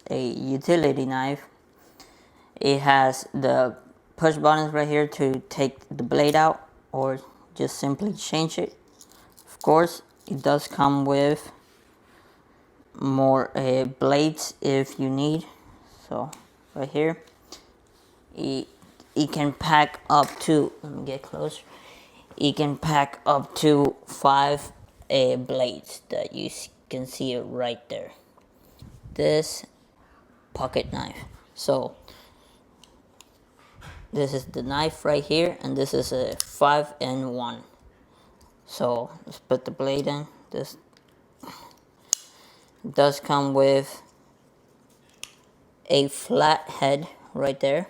a utility knife. It has the push buttons right here to take the blade out or just simply change it. Of course, it does come with more blades if you need. So right here, it can pack up to, let me get closer, it can pack up to 5 blades that you can see it right there. This pocket knife. So this is the knife right here, and this is a 5-in-1. So let's put the blade in. This does come with a flat head right there,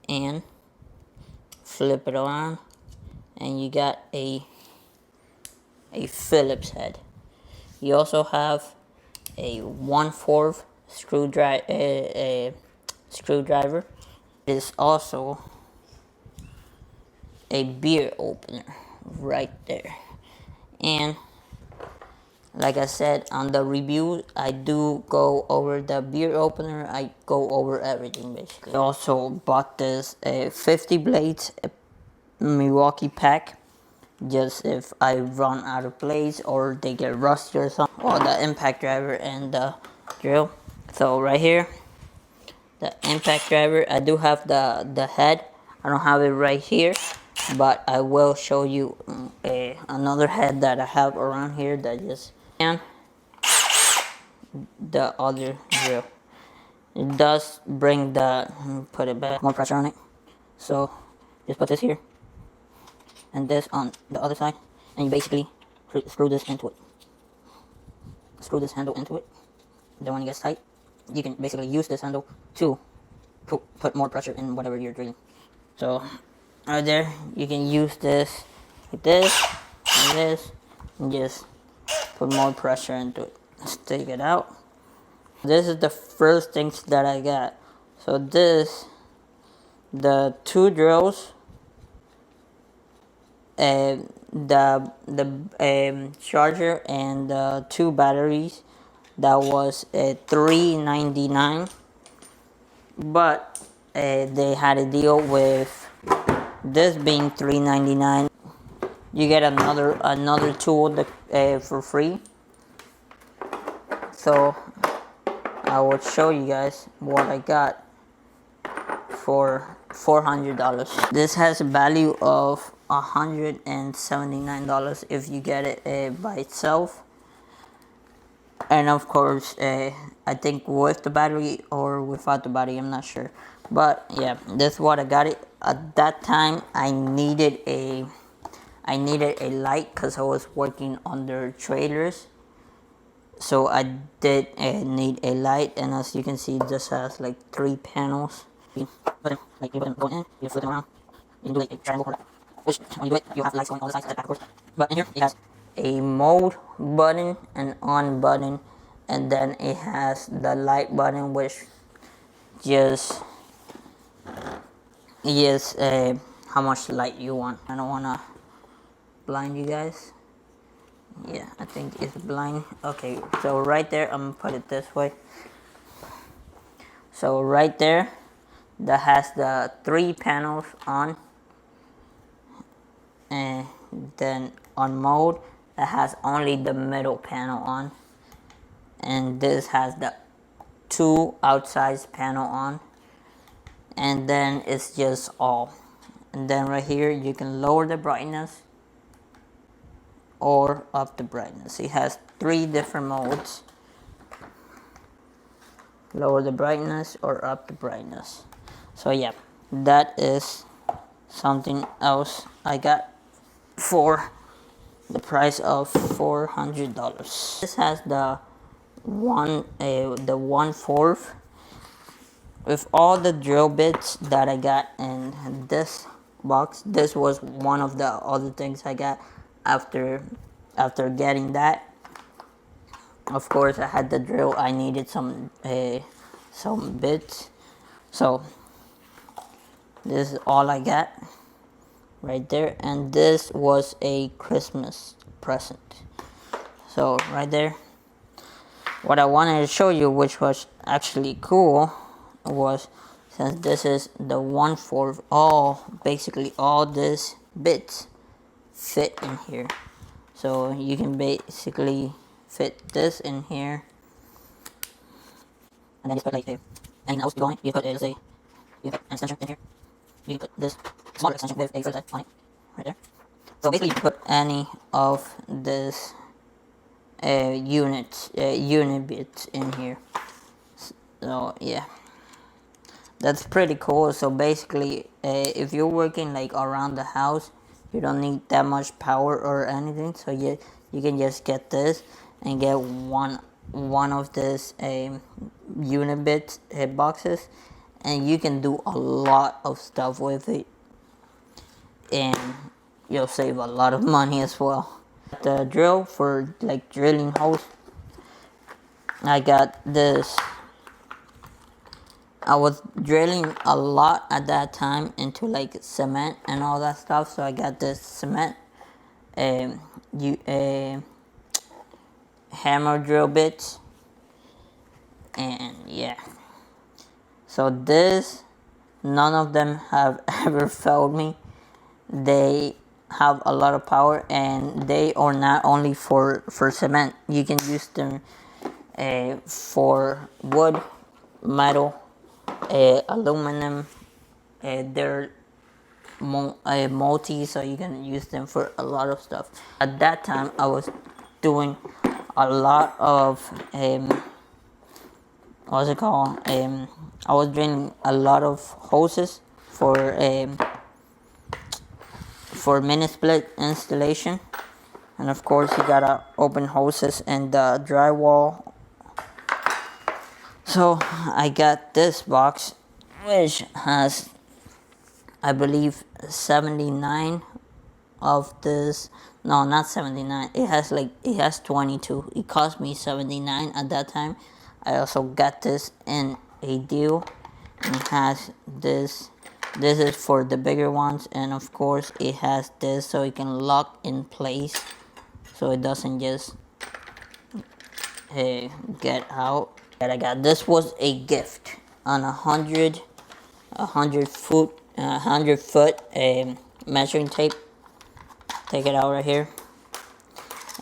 and flip it around, and you got a Phillips head. You also have a 1/4 screwdriver. It is also a beer opener right there. And like I said on the review, I do go over the beer opener. I go over everything basically. I also bought this 50 blades Milwaukee pack, just if I run out of blades or they get rusty or something. Or the impact driver and the drill. So right here, the impact driver, I do have the head. I don't have it right here, but I will show you another head that I have around here that just, and the other drill. It does bring the, put it back, more pressure on it. So just put this here and this on the other side, and you basically screw this into it. Screw this handle into it. Then when it gets tight, you can basically use this handle to put more pressure in whatever you're drilling. So right there, you can use this like this and this, and just put more pressure into it. Let's take it out. This is the first things that I got. So this, the 2 drills, the charger, and the 2 batteries. That was $3.99, but they had a deal with this being $3.99. You get another tool for free. So I will show you guys what I got for $400. This has a value of $179 if you get it by itself. And of course, I think with the battery or without the battery, I'm not sure. But yeah, that's what I got it. At that time, I needed a light because I was working under trailers. So I did need a light, and as you can see, this has like 3 panels. You put them, like you put them going in, you flip them around, you do like a triangle, which when you do it, you have lights going all the sides backwards. But in here, it has a mode button, an on button, and then it has the light button, which just is how much light you want. I don't want to blind you guys. Yeah, I think it's blind. Okay, so right there, I'm gonna put it this way. So right there, that has the 3 panels on, and then on mode, that has only the middle panel on, and this has the 2 outside panel on, and then it's just all. And then right here, you can lower the brightness or up the brightness. It has 3 different modes: lower the brightness or up the brightness. So yeah, that is something else I got for the price of $400. This has the 1/4 with all the drill bits that I got in this box. This was one of the other things I got after getting that. Of course, I had the drill. I needed some bits. So this is all I got right there, and this was a Christmas present. So right there, what I wanted to show you, which was actually cool was, since this is the 1/4, basically all this bits fit in here. So you can basically fit this in here, and then just put like anything else you want. You put you put an extension in here. You put this smaller extension with a flashlight on it, right there. So basically, you can put any of this unit bits in here. So yeah, that's pretty cool. So basically, if you're working like around the house, you don't need that much power or anything. So you can just get this and get one of this unit bit boxes, and you can do a lot of stuff with it, and you'll save a lot of money as well. The drill for like drilling holes, I got this. I was drilling a lot at that time into like cement and all that stuff, so I got this cement hammer drill bits, and yeah. So this, none of them have ever failed me. They have a lot of power, and they are not only for cement. You can use them for wood, metal, aluminum. They're multi, so you can use them for a lot of stuff. At that time, I was doing a lot of what's it called? I was doing a lot of hoses for mini split installation, and of course you gotta open hoses and the drywall. So I got this box, which has, I believe, 79 of this. No, not 79. It has 22. It cost me 79 at that time. I also got this in a deal, and it has this. This is for the bigger ones, and of course it has this so it can lock in place, so it doesn't just get out. That I got. This was a gift on a hundred foot measuring tape. Take it out right here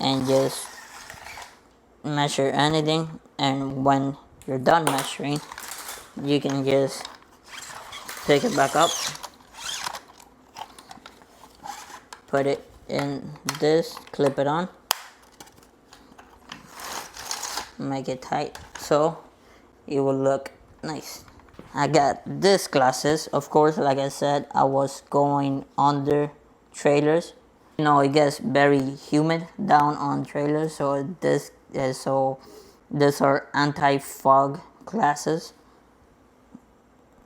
and just measure anything, and when you're done measuring, you can just pick it back up, put it in this, clip it on, make it tight so it will look nice. I got this glasses. Of course, like I said, I was going under trailers. You know, it gets very humid down on trailers, so these are anti-fog glasses.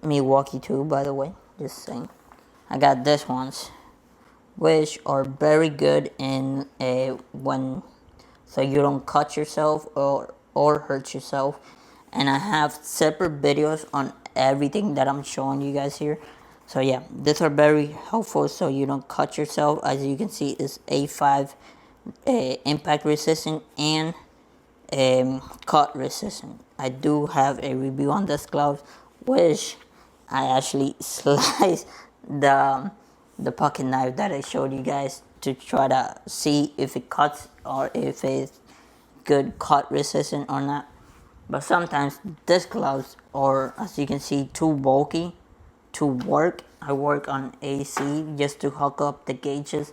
Milwaukee too, by the way, just saying. I got these ones, which are very good in when, so you don't cut yourself or hurt yourself. And I have separate videos on everything that I'm showing you guys here. So yeah, these are very helpful so you don't cut yourself. As you can see, it's A5 impact resistant and cut resistant. I do have a review on this glove, which I actually sliced the pocket knife that I showed you guys to try to see if it cuts or if it's good cut resistant or not. But sometimes this gloves are, as you can see, too bulky to work. I work on AC just to hook up the gauges.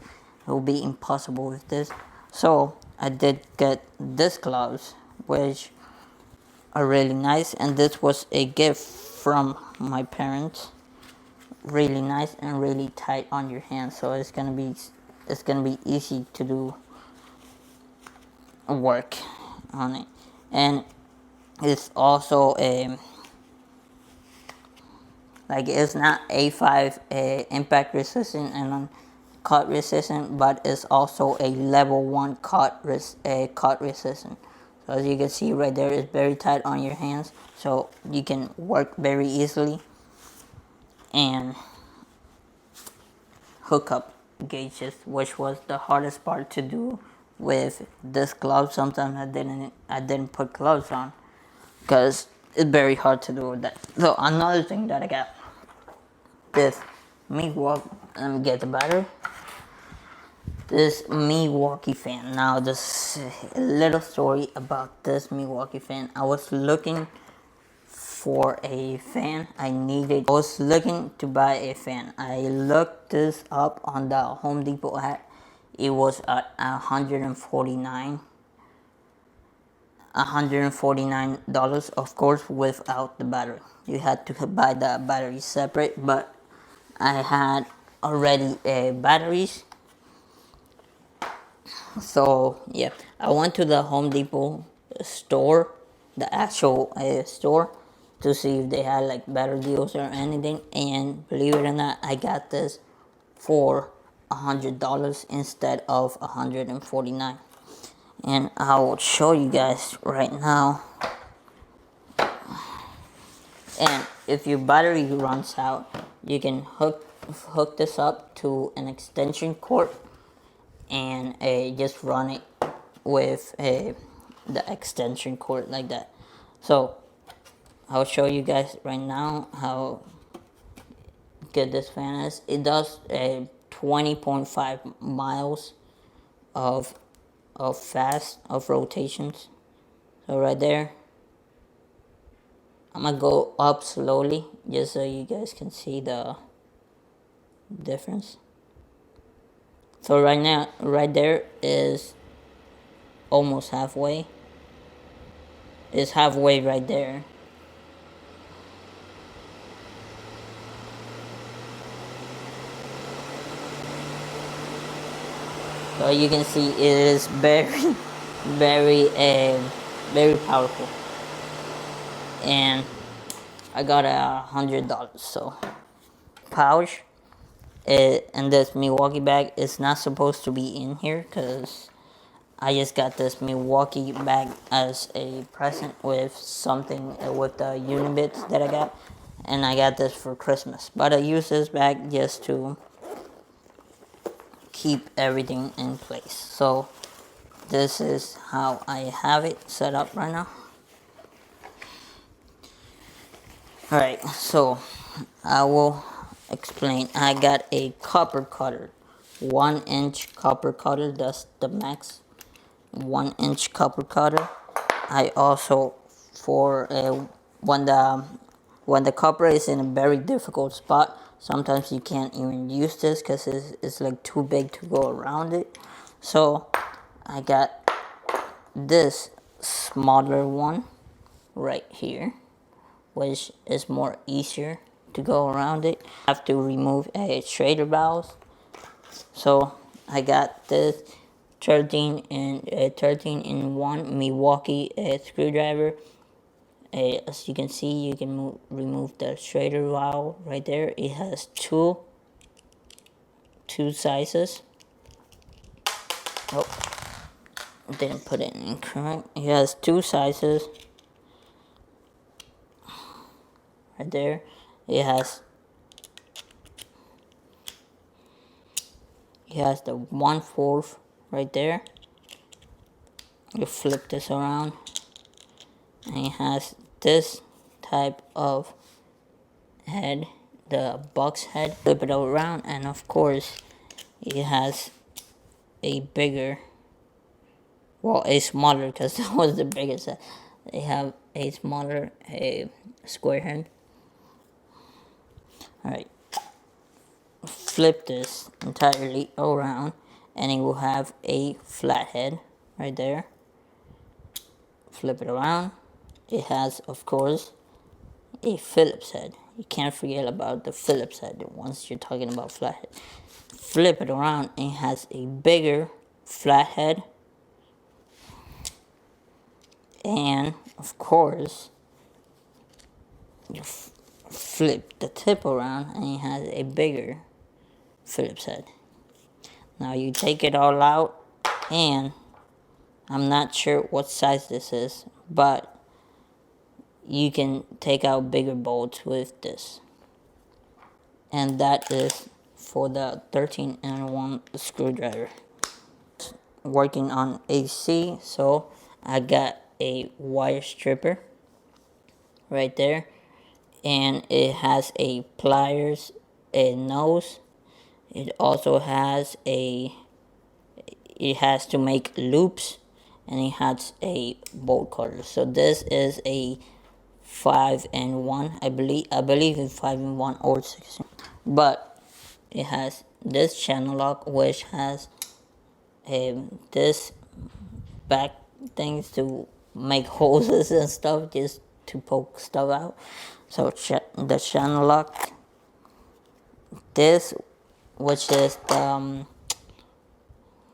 It will be impossible with this. So I did get this gloves, which are really nice, and this was a gift from my parents. Really nice and really tight on your hands, so it's gonna be easy to do work on it. And it's also it's not A5 impact resistant and cut resistant, but it's also a level 1 cut resistant. So as you can see right there, it's very tight on your hands, so you can work very easily and hook up gauges, which was the hardest part to do with this glove. Sometimes I didn't put gloves on because it's very hard to do with that. So another thing that I got, this Milwaukee, let me get the battery. This Milwaukee fan. Now, this little story about this Milwaukee fan. I was looking for a fan. I was looking to buy a fan. I looked this up on the Home Depot app. It was at $149, of course, without the battery. You had to buy the battery separate, but I had already batteries. So yeah, I went to the Home Depot store, the actual store, to see if they had like better deals or anything. And believe it or not, I got this for $100 instead of $149. And I will show you guys right now. And if your battery runs out, you can hook this up to an extension cord and just run it with the extension cord like that. So I'll show you guys right now how good this fan is. It does 20.5 miles of rotations. So right there, I'm gonna go up slowly just so you guys can see the difference. So right now, right there is almost halfway. It's halfway right there. So you can see it is very, very powerful. And I got $100. So pouch, and this Milwaukee bag is not supposed to be in here because I just got this Milwaukee bag as a present with something with the Unibits that I got, and I got this for Christmas. But I use this bag just to keep everything in place. So this is how I have it set up right now. Alright, so I will explain. I got a copper cutter, 1-inch copper cutter. That's the max 1-inch copper cutter. I also, for when the copper is in a very difficult spot, sometimes you can't even use this because it's like too big to go around it. So I got this smaller one right here, which is more easier to go around it. I have to remove a trader valve. So I got this 13 in 1 Milwaukee screwdriver. As you can see, you can remove the trader valve right there. It has two sizes. Oh, didn't put it in correct. It has two sizes right there. It has the 1/4 right there. You flip this around, and it has this type of head, the box head. Flip it around, and of course it has a bigger, well, a smaller, because that was the biggest. They have a smaller square head. Alright, flip this entirely around and it will have a flat head right there. Flip it around. It has, of course, a Phillips head. You can't forget about the Phillips head once you're talking about flat head. Flip it around and it has a bigger flat head. And, of course, you flip the tip around and it has a bigger Phillips head. Now you take it all out, and I'm not sure what size this is, but you can take out bigger bolts with this. And that is for the 13 in 1 screwdriver. Working on AC, so I got a wire stripper right there, and it has a pliers nose. It also has it has to make loops, and it has a bolt cutter. So this is a 5-in-1, I believe it's 5-in-1 or 6. But it has this channel lock, which has this back things to make hoses and stuff, just to poke stuff out. So the channel lock, this, which is the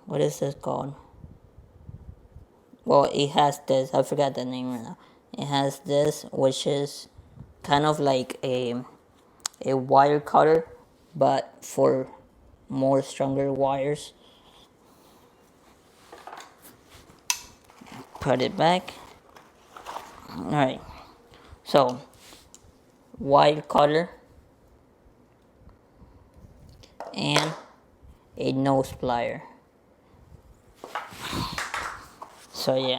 what is this called? Well, it has this. I forgot the name right now. It has this, which is kind of like a wire cutter, but for more stronger wires. Put it back. All right. So wire cutter and a nose plier. So yeah.